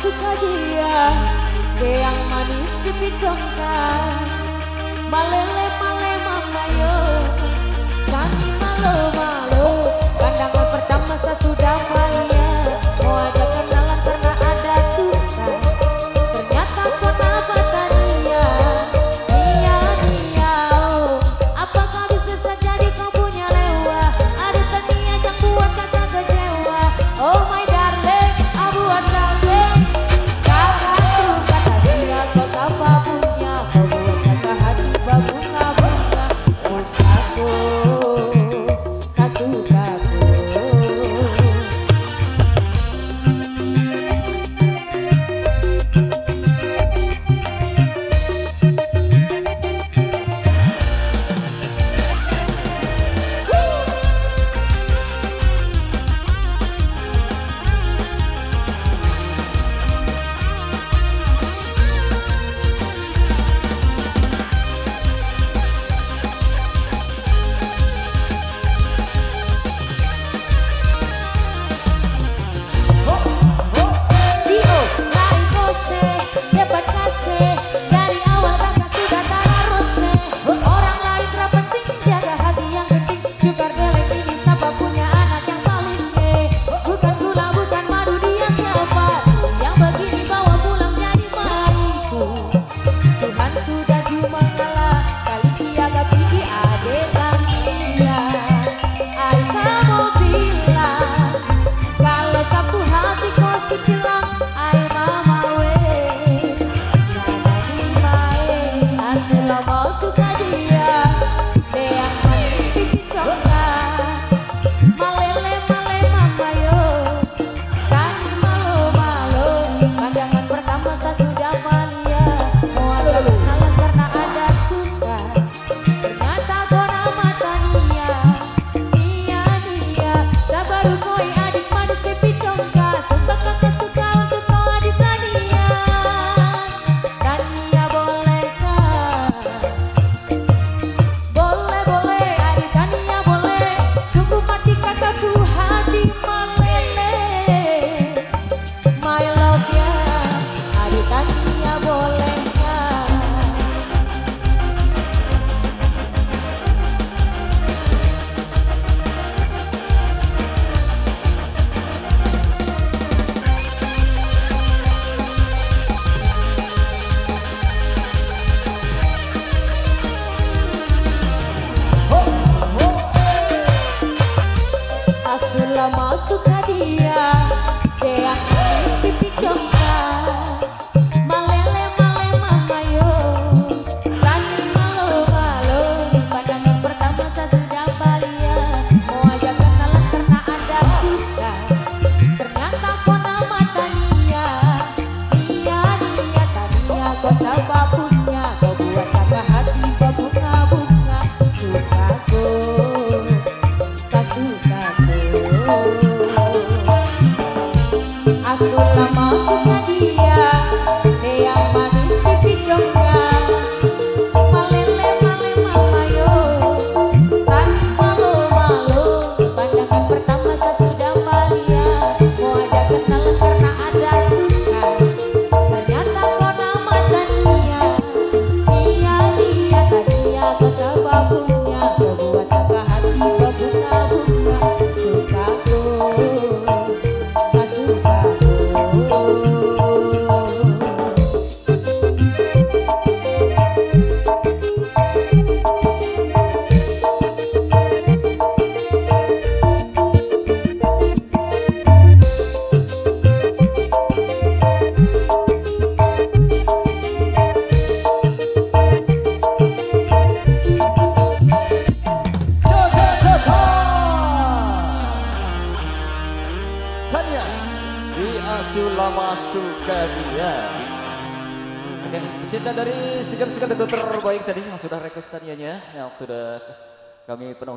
suka dia, yang manis pipi congkak, malele male mama yo, kami malo malo, pandangan pertama saya sudah mania, mau ajak kenalan karena ada suka, ternyata kota Batania, dia oh, apakah bisa jadi kau punya lewa, ada tania yang buat kakak kecewa, oh my darling, abu darling, kakak suka dia kau apa punya, kau buat kakak hati berbunga-bunga, aku satu satu. Lama suka dia, yang manis pipi congkak, malele male mama yo, tani malo malo, pandangan pertama saya sudah balia, mau ajak kenalan karena ada suka, ternyata kau nama Tania, dia Tania kau siapa punya, kau buat kakak hati berbunga-bunga, sukaku satu satu. Aku lama suka dia, yang manis pipi congkak, malele male mama yo, tani malo malo, pandangan pertama saya sudah balia, mau ajak kenalan karena ada suka, ternyata kau nama Tania, dia Tania kau coba punya, kau buat kakak hati berbunga-bunga, sukaku satu satu. Tania di Asulama Sukaria. Oke, pecinta dari segan-segan terbaik tadi yang sudah request Tanianya yang sudah kami penuhi.